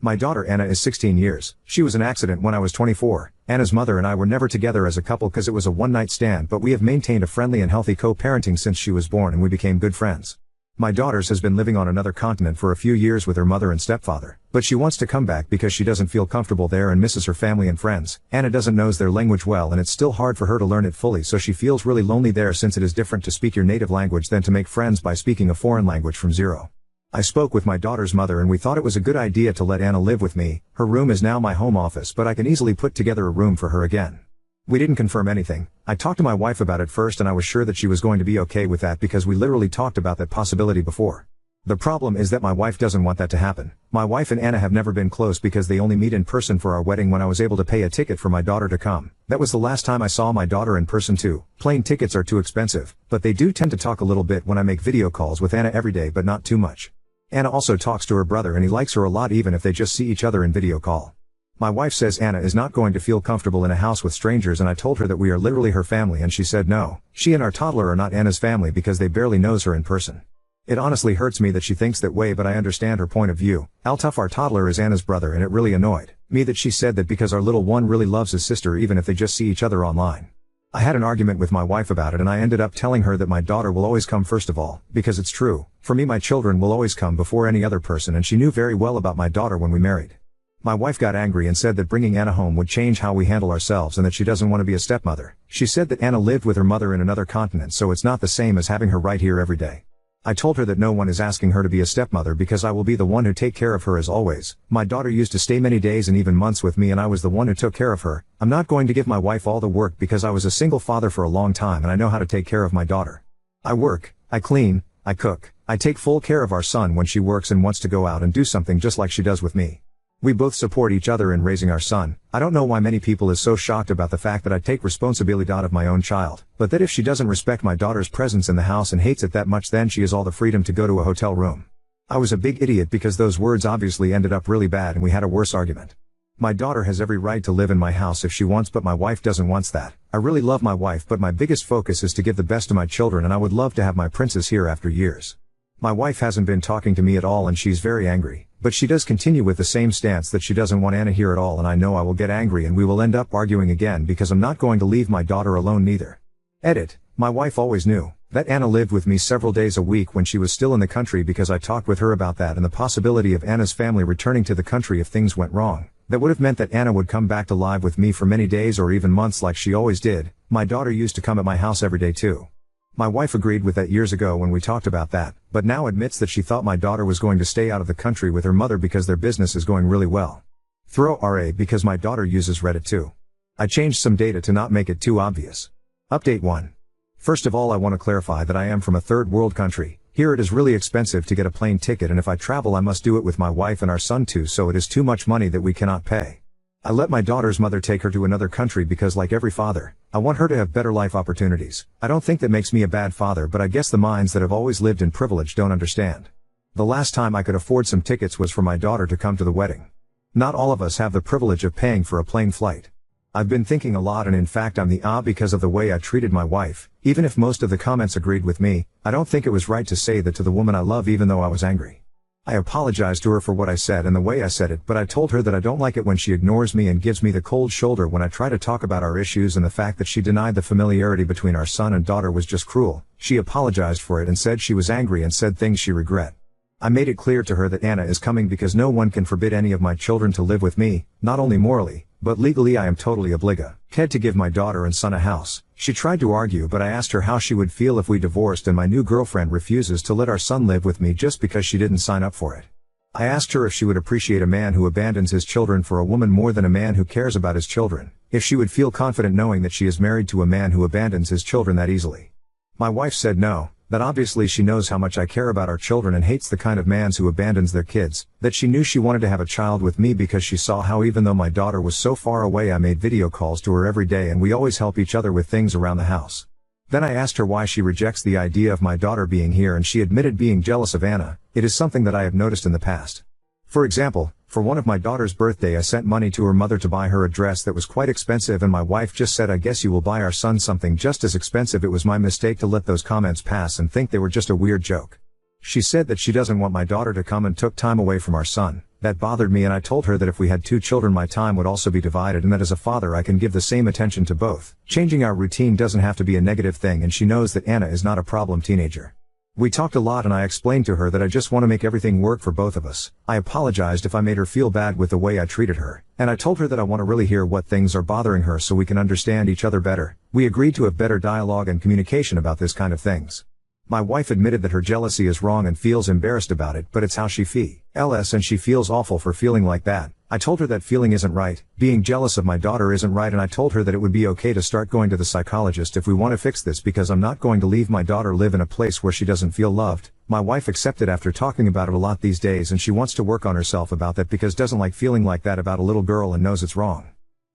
My daughter Anna is 16 years. She was an accident when I was 24. Anna's mother and I were never together as a couple because it was a one-night stand, but we have maintained a friendly and healthy co-parenting since she was born and we became good friends. My daughter's has been living on another continent for a few years with her mother and stepfather, but she wants to come back because she doesn't feel comfortable there and misses her family and friends. Anna doesn't know their language well and it's still hard for her to learn it fully, so she feels really lonely there since it is different to speak your native language than to make friends by speaking a foreign language from zero. I spoke with my daughter's mother and we thought it was a good idea to let Anna live with me. Her room is now my home office, but I can easily put together a room for her again. We didn't confirm anything. I talked to my wife about it first and I was sure that she was going to be okay with that because we literally talked about that possibility before. The problem is that my wife doesn't want that to happen. My wife and Anna have never been close because they only meet in person for our wedding when I was able to pay a ticket for my daughter to come. That was the last time I saw my daughter in person too. Plane tickets are too expensive, but they do tend to talk a little bit when I make video calls with Anna every day, but not too much. Anna also talks to her brother and he likes her a lot even if they just see each other in video call. My wife says Anna is not going to feel comfortable in a house with strangers and I told her that we are literally her family and she said no. She and our toddler are not Anna's family because they barely knows her in person. It honestly hurts me that she thinks that way, but I understand her point of view. Altaf, our toddler, is Anna's brother and it really annoyed me that she said that because our little one really loves his sister even if they just see each other online. I had an argument with my wife about it and I ended up telling her that my daughter will always come first of all, because it's true. For me, my children will always come before any other person and she knew very well about my daughter when we married. My wife got angry and said that bringing Anna home would change how we handle ourselves and that she doesn't want to be a stepmother. She said that Anna lived with her mother in another continent, so it's not the same as having her right here every day. I told her that no one is asking her to be a stepmother because I will be the one who take care of her as always. My daughter used to stay many days and even months with me and I was the one who took care of her. I'm not going to give my wife all the work because I was a single father for a long time and I know how to take care of my daughter. I work, I clean, I cook, I take full care of our son when she works and wants to go out and do something just like she does with me. We both support each other in raising our son. I don't know why many people is so shocked about the fact that I take responsibility of my own child, but that if she doesn't respect my daughter's presence in the house and hates it that much, then she has all the freedom to go to a hotel room. I was a big idiot because those words obviously ended up really bad and we had a worse argument. My daughter has every right to live in my house if she wants, but my wife doesn't want that. I really love my wife, but my biggest focus is to give the best to my children and I would love to have my princess here after years. My wife hasn't been talking to me at all and she's very angry, but she does continue with the same stance that she doesn't want Anna here at all, and I know I will get angry and we will end up arguing again because I'm not going to leave my daughter alone neither. Edit. My wife always knew that Anna lived with me several days a week when she was still in the country because I talked with her about that and the possibility of Anna's family returning to the country if things went wrong. That would have meant that Anna would come back to live with me for many days or even months like she always did. My daughter used to come at my house every day too. My wife agreed with that years ago when we talked about that, but now admits that she thought my daughter was going to stay out of the country with her mother because their business is going really well. Throw RA because my daughter uses Reddit too. I changed some data to not make it too obvious. Update 1. First of all, I want to clarify that I am from a third world country. Here it is really expensive to get a plane ticket, and if I travel I must do it with my wife and our son too, so it is too much money that we cannot pay. I let my daughter's mother take her to another country because, like every father, I want her to have better life opportunities. I don't think that makes me a bad father, but I guess the minds that have always lived in privilege don't understand. The last time I could afford some tickets was for my daughter to come to the wedding. Not all of us have the privilege of paying for a plane flight. I've been thinking a lot, and in fact I'm the because of the way I treated my wife. Even if most of the comments agreed with me, I don't think it was right to say that to the woman I love even though I was angry. I apologized to her for what I said and the way I said it, but I told her that I don't like it when she ignores me and gives me the cold shoulder when I try to talk about our issues, and the fact that she denied the familiarity between our son and daughter was just cruel. She apologized for it and said she was angry and said things she regret. I made it clear to her that Anna is coming because no one can forbid any of my children to live with me, not only morally, but legally I am totally obligated to give my daughter and son a house. She tried to argue, but I asked her how she would feel if we divorced and my new girlfriend refuses to let our son live with me just because she didn't sign up for it. I asked her if she would appreciate a man who abandons his children for a woman more than a man who cares about his children, if she would feel confident knowing that she is married to a man who abandons his children that easily. My wife said no, that obviously she knows how much I care about our children and hates the kind of mans who abandons their kids, that she knew she wanted to have a child with me because she saw how even though my daughter was so far away I made video calls to her every day and we always help each other with things around the house. Then I asked her why she rejects the idea of my daughter being here, and she admitted being jealous of Anna. It is something that I have noticed in the past. For example, for one of my daughter's birthday I sent money to her mother to buy her a dress that was quite expensive, and my wife just said, "I guess you will buy our son something just as expensive." It was my mistake to let those comments pass and think they were just a weird joke. She said that she doesn't want my daughter to come and took time away from our son, That bothered me, and I told her that if we had 2 children my time would also be divided, and that as a father I can give the same attention to both. Changing our routine doesn't have to be a negative thing, and she knows that Anna is not a problem teenager. We talked a lot and I explained to her that I just want to make everything work for both of us. I apologized if I made her feel bad with the way I treated her, and I told her that I want to really hear what things are bothering her so we can understand each other better. We agreed to have better dialogue and communication about this kind of things. My wife admitted that her jealousy is wrong and feels embarrassed about it, but it's how she feels, and she feels awful for feeling like that. I told her that feeling isn't right, being jealous of my daughter isn't right, and I told her that it would be okay to start going to the psychologist if we want to fix this, because I'm not going to leave my daughter live in a place where she doesn't feel loved. My wife accepted after talking about it a lot these days, and she wants to work on herself about that because doesn't like feeling like that about a little girl and knows it's wrong.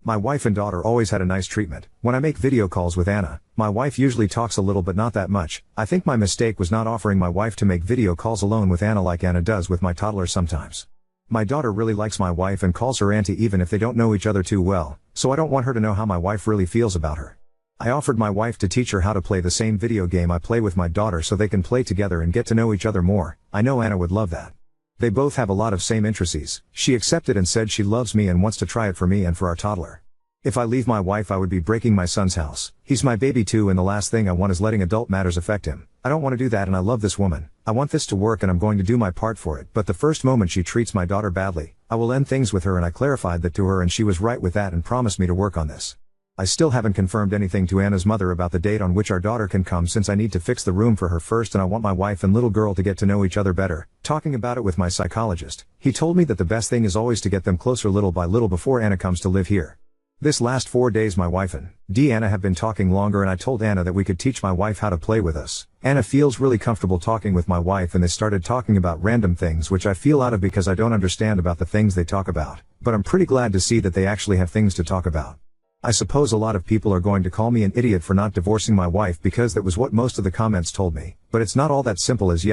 My wife and daughter always had a nice treatment. When I make video calls with Anna, my wife usually talks a little but not that much. I think my mistake was not offering my wife to make video calls alone with Anna like Anna does with my toddler sometimes. My daughter really likes my wife and calls her auntie even if they don't know each other too well, so I don't want her to know how my wife really feels about her. I offered my wife to teach her how to play the same video game I play with my daughter so they can play together and get to know each other more. I know Anna would love that. They both have a lot of same interests. She accepted and said she loves me and wants to try it for me and for our toddler. If I leave my wife I would be breaking my son's house. He's my baby too, and the last thing I want is letting adult matters affect him. I don't want to do that, and I love this woman. I want this to work and I'm going to do my part for it, but the first moment she treats my daughter badly, I will end things with her, and I clarified that to her and she was right with that and promised me to work on this. I still haven't confirmed anything to Anna's mother about the date on which our daughter can come, since I need to fix the room for her first, and I want my wife and little girl to get to know each other better. Talking about it with my psychologist, he told me that the best thing is always to get them closer little by little before Anna comes to live here. This last 4 days my wife and Anna have been talking longer, and I told Anna that we could teach my wife how to play with us. Anna feels really comfortable talking with my wife, and they started talking about random things which I feel out of because I don't understand about the things they talk about, but I'm pretty glad to see that they actually have things to talk about. I suppose a lot of people are going to call me an idiot for not divorcing my wife because that was what most of the comments told me, but it's not all that simple as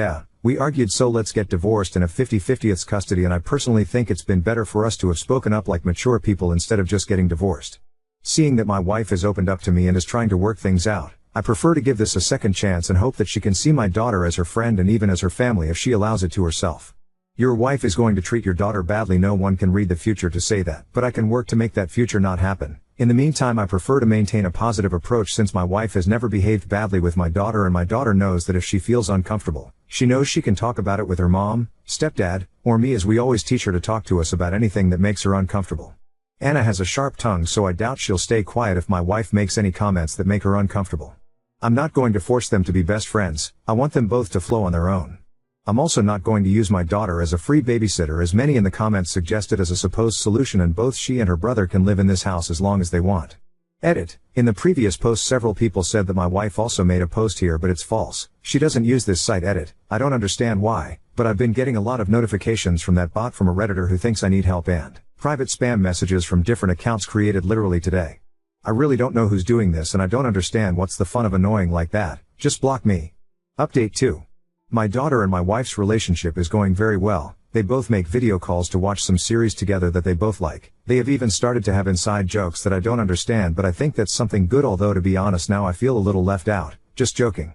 we argued so let's get divorced and have 50-50 custody, and I personally think it's been better for us to have spoken up like mature people instead of just getting divorced. Seeing that my wife has opened up to me and is trying to work things out, I prefer to give this a second chance and hope that she can see my daughter as her friend and even as her family if she allows it to herself. Your wife is going to treat your daughter badly. No one can read the future to say that, but I can work to make that future not happen. In the meantime, I prefer to maintain a positive approach since my wife has never behaved badly with my daughter, and my daughter knows that if she feels uncomfortable, she knows she can talk about it with her mom, stepdad, or me, as we always teach her to talk to us about anything that makes her uncomfortable. Anna has a sharp tongue, so I doubt she'll stay quiet if my wife makes any comments that make her uncomfortable. I'm not going to force them to be best friends. I want them both to flow on their own. I'm also not going to use my daughter as a free babysitter, as many in the comments suggested as a supposed solution, and both she and her brother can live in this house as long as they want. Edit. In the previous post several people said that my wife also made a post here, but it's false. She doesn't use this site. Edit. I don't understand why, but I've been getting a lot of notifications from that bot from a Redditor who thinks I need help, and private spam messages from different accounts created literally today. I really don't know who's doing this, and I don't understand what's the fun of annoying like that. Just block me. Update 2. My daughter and my wife's relationship is going very well. They both make video calls to watch some series together that they both like. They have even started to have inside jokes that I don't understand, but I think that's something good, although to be honest now I feel a little left out. Just joking.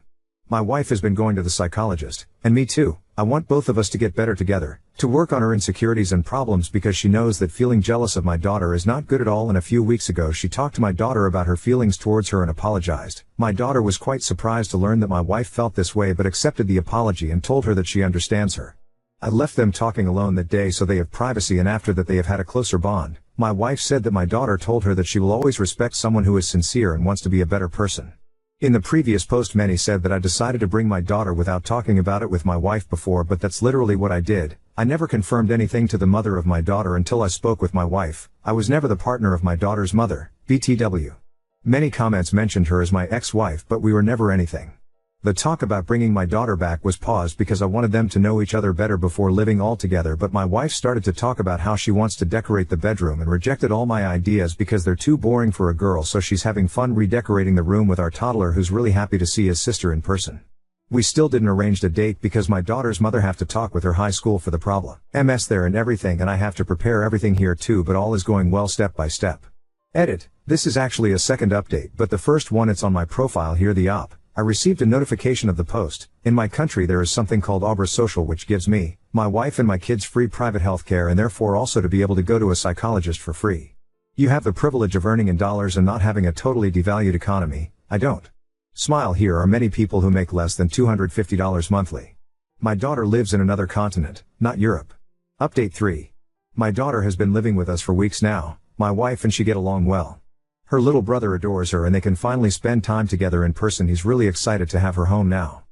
My wife has been going to the psychologist, and me too. I want both of us to get better together, to work on her insecurities and problems, because she knows that feeling jealous of my daughter is not good at all, and a few weeks ago she talked to my daughter about her feelings towards her and apologized. My daughter was quite surprised to learn that my wife felt this way, but accepted the apology and told her that she understands her. I left them talking alone that day so they have privacy, and after that they have had a closer bond. My wife said that my daughter told her that she will always respect someone who is sincere and wants to be a better person. In the previous post many said that I decided to bring my daughter without talking about it with my wife before, but that's literally what I did. I never confirmed anything to the mother of my daughter until I spoke with my wife. I was never the partner of my daughter's mother, BTW. Many comments mentioned her as my ex-wife, but we were never anything. The talk about bringing my daughter back was paused because I wanted them to know each other better before living all together, but my wife started to talk about how she wants to decorate the bedroom and rejected all my ideas because they're too boring for a girl, so she's having fun redecorating the room with our toddler, who's really happy to see his sister in person. We still didn't arrange a date because my daughter's mother have to talk with her high school for the problem. MS there and everything, and I have to prepare everything here too, but all is going well step by step. Edit. This is actually a second update, but the first one, it's on my profile here. The I received a notification of the post. In my country there is something called Abra Social which gives me, my wife and my kids free private health care and therefore also to be able to go to a psychologist for free. You have the privilege of earning in dollars and not having a totally devalued economy. I don't. Smile. Here are many people who make less than $250 monthly. My daughter lives in another continent, not Europe. Update 3. My daughter has been living with us for weeks now. My wife and she get along well. Her little brother adores her and they can finally spend time together in person. He's really excited to have her home now.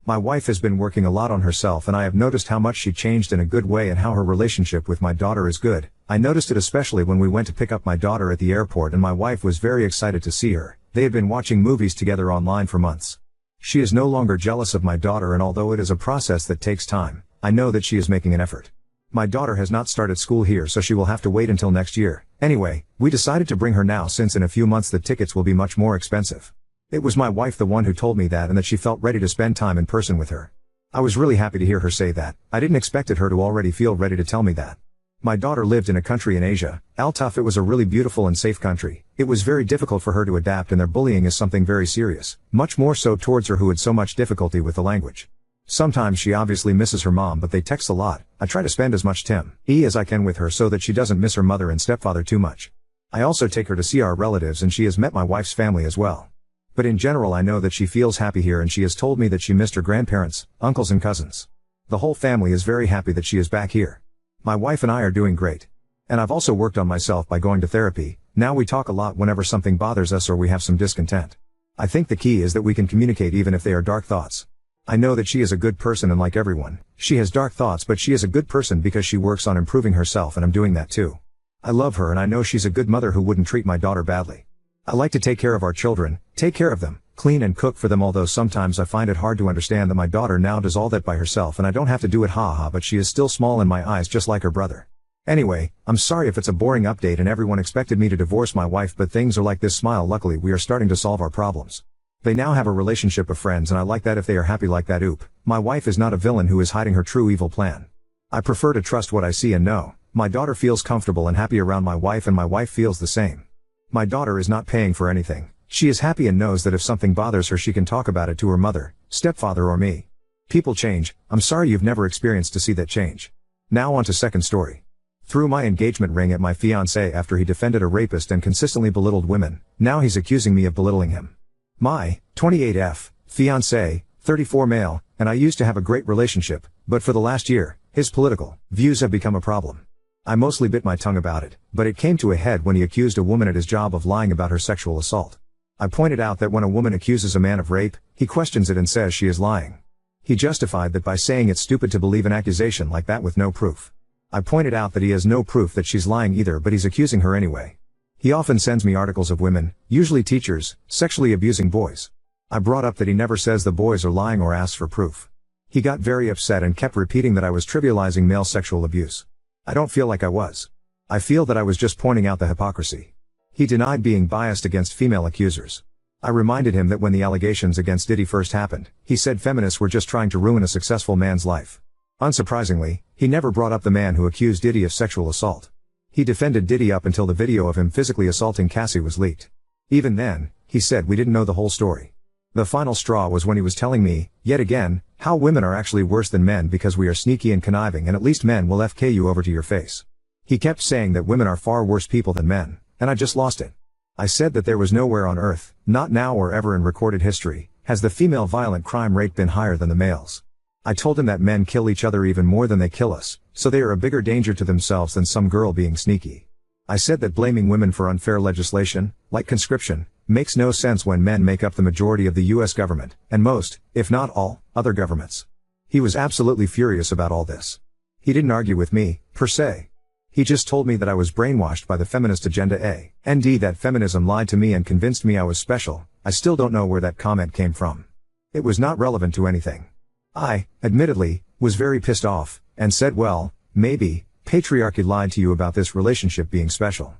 My wife has been working a lot on herself and I have noticed how much she changed in a good way and how her relationship with my daughter is good. I noticed it especially when we went to pick up my daughter at the airport and my wife was very excited to see her. They had been watching movies together online for months. She is no longer jealous of my daughter and although it is a process that takes time, I know that she is making an effort. My daughter has not started school here so she will have to wait until next year. Anyway, we decided to bring her now since in a few months the tickets will be much more expensive. It was my wife the one who told me that and that she felt ready to spend time in person with her. I was really happy to hear her say that. I didn't expect her to already feel ready to tell me that. My daughter lived in a country in Asia, Al-Tuf. It was a really beautiful and safe country. It was very difficult for her to adapt and their bullying is something very serious, much more so towards her who had so much difficulty with the language. Sometimes she obviously misses her mom but they text a lot. I try to spend as much time as I can with her so that she doesn't miss her mother and stepfather too much. I also take her to see our relatives and she has met my wife's family as well. But in general I know that she feels happy here and she has told me that she missed her grandparents, uncles and cousins. The whole family is very happy that she is back here. My wife and I are doing great. And I've also worked on myself by going to therapy. Now we talk a lot whenever something bothers us or we have some discontent. I think the key is that we can communicate even if they are dark thoughts. I know that she is a good person and like everyone, she has dark thoughts but she is a good person because she works on improving herself and I'm doing that too. I love her and I know she's a good mother who wouldn't treat my daughter badly. I like to take care of our children, take care of them, clean and cook for them although sometimes I find it hard to understand that my daughter now does all that by herself and I don't have to do it haha but she is still small in my eyes just like her brother. Anyway, I'm sorry if it's a boring update and everyone expected me to divorce my wife but things are like this. Smile. Luckily we are starting to solve our problems. They now have a relationship of friends and I like that if they are happy like that. Oop, my wife is not a villain who is hiding her true evil plan. I prefer to trust what I see and know. My daughter feels comfortable and happy around my wife and my wife feels the same. My daughter is not paying for anything. She is happy and knows that if something bothers her she can talk about it to her mother, stepfather or me. People change. I'm sorry you've never experienced to see that change. Now on to second story. Threw my engagement ring at my fiancé after he defended a rapist and consistently belittled women. Now he's accusing me of belittling him. My 28F fiancé, 34 male, and I used to have a great relationship, but for the last year, his political views have become a problem. I mostly bit my tongue about it, but it came to a head when he accused a woman at his job of lying about her sexual assault. I pointed out that when a woman accuses a man of rape, he questions it and says she is lying. He justified that by saying it's stupid to believe an accusation like that with no proof. I pointed out that he has no proof that she's lying either but he's accusing her anyway. He often sends me articles of women, usually teachers, sexually abusing boys. I brought up that he never says the boys are lying or asks for proof. He got very upset and kept repeating that I was trivializing male sexual abuse. I don't feel like I was. I feel that I was just pointing out the hypocrisy. He denied being biased against female accusers. I reminded him that when the allegations against Diddy first happened, he said feminists were just trying to ruin a successful man's life. Unsurprisingly, he never brought up the man who accused Diddy of sexual assault. He defended Diddy up until the video of him physically assaulting Cassie was leaked. Even then, he said we didn't know the whole story. The final straw was when he was telling me, yet again, how women are actually worse than men because we are sneaky and conniving and at least men will FK you over to your face. He kept saying that women are far worse people than men, and I just lost it. I said that there was nowhere on earth, not now or ever in recorded history, has the female violent crime rate been higher than the males. I told him that men kill each other even more than they kill us, so they are a bigger danger to themselves than some girl being sneaky. I said that blaming women for unfair legislation, like conscription, makes no sense when men make up the majority of the US government, and most, if not all, other governments. He was absolutely furious about all this. He didn't argue with me, per se. He just told me that I was brainwashed by the feminist agenda and that feminism lied to me and convinced me I was special. I still don't know where that comment came from. It was not relevant to anything. I, admittedly, was very pissed off, and said well, maybe, patriarchy lied to you about this relationship being special.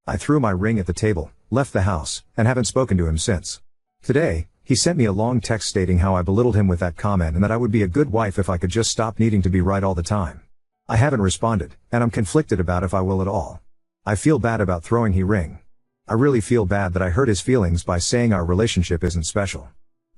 I threw my ring at the table, left the house, and haven't spoken to him since. Today, he sent me a long text stating how I belittled him with that comment and that I would be a good wife if I could just stop needing to be right all the time. I haven't responded, and I'm conflicted about if I will at all. I feel bad about throwing he ring. I really feel bad that I hurt his feelings by saying our relationship isn't special.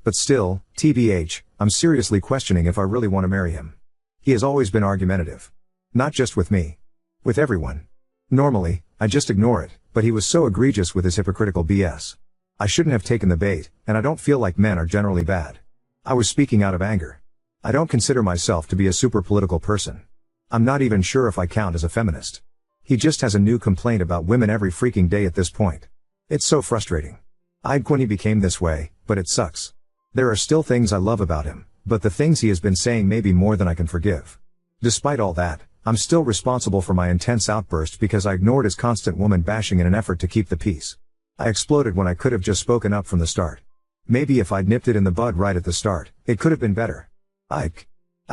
But still, TBH, I'm seriously questioning if I really want to marry him. He has always been argumentative. Not just with me. With everyone. Normally, I just ignore it, but he was so egregious with his hypocritical BS. I shouldn't have taken the bait, and I don't feel like men are generally bad. I was speaking out of anger. I don't consider myself to be a super political person. I'm not even sure if I count as a feminist. He just has a new complaint about women every freaking day at this point. It's so frustrating. I'd when he became this way, but it sucks. There are still things I love about him, but the things he has been saying may be more than I can forgive. Despite all that, I'm still responsible for my intense outburst because I ignored his constant woman bashing in an effort to keep the peace. I exploded when I could have just spoken up from the start. Maybe if I'd nipped it in the bud right at the start, it could have been better. I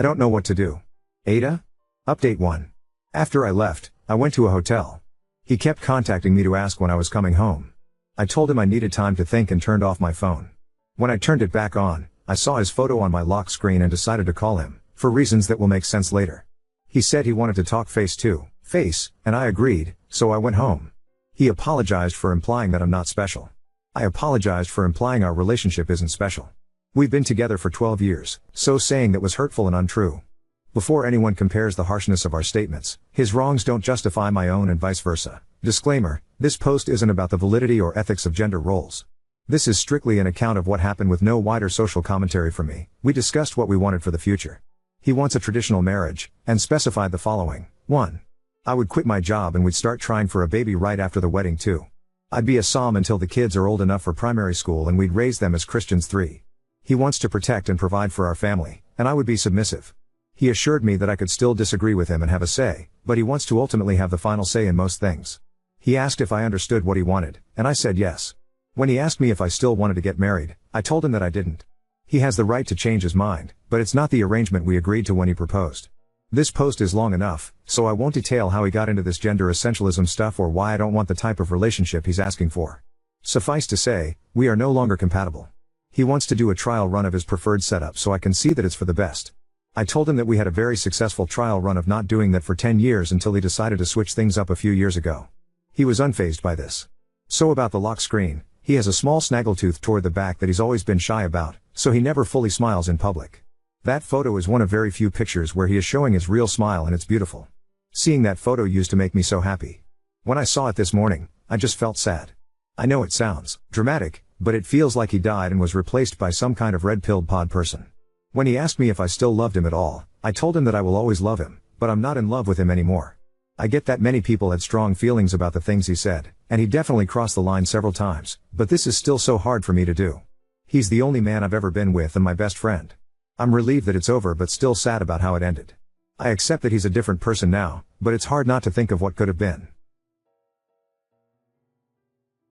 don't know what to do. Ada? Update 1. After I left, I went to a hotel. He kept contacting me to ask when I was coming home. I told him I needed time to think and turned off my phone. When I turned it back on, I saw his photo on my lock screen and decided to call him, for reasons that will make sense later. He said he wanted to talk face to face, and I agreed, so I went home. He apologized for implying that I'm not special. I apologized for implying our relationship isn't special. We've been together for 12 years, so saying that was hurtful and untrue. Before anyone compares the harshness of our statements, his wrongs don't justify my own and vice versa. Disclaimer, this post isn't about the validity or ethics of gender roles. This is strictly an account of what happened with no wider social commentary from me. We discussed what we wanted for the future. He wants a traditional marriage, and specified the following. 1. I would quit my job and we'd start trying for a baby right after the wedding. 2. I'd be a psalm until the kids are old enough for primary school and we'd raise them as Christians. 3. He wants to protect and provide for our family, and I would be submissive. He assured me that I could still disagree with him and have a say, but he wants to ultimately have the final say in most things. He asked if I understood what he wanted, and I said yes. When he asked me if I still wanted to get married, I told him that I didn't. He has the right to change his mind, but it's not the arrangement we agreed to when he proposed. This post is long enough, so I won't detail how he got into this gender essentialism stuff or why I don't want the type of relationship he's asking for. Suffice to say, we are no longer compatible. He wants to do a trial run of his preferred setup so I can see that it's for the best. I told him that we had a very successful trial run of not doing that for 10 years until he decided to switch things up a few years ago. He was unfazed by this. So about the lock screen, he has a small snaggletooth toward the back that he's always been shy about, so he never fully smiles in public. That photo is one of very few pictures where he is showing his real smile and it's beautiful. Seeing that photo used to make me so happy. When I saw it this morning, I just felt sad. I know it sounds dramatic, but it feels like he died and was replaced by some kind of red-pilled pod person. When he asked me if I still loved him at all, I told him that I will always love him, but I'm not in love with him anymore. I get that many people had strong feelings about the things he said, and he definitely crossed the line several times, but this is still so hard for me to do. He's the only man I've ever been with and my best friend. I'm relieved that it's over but still sad about how it ended. I accept that he's a different person now, but it's hard not to think of what could have been.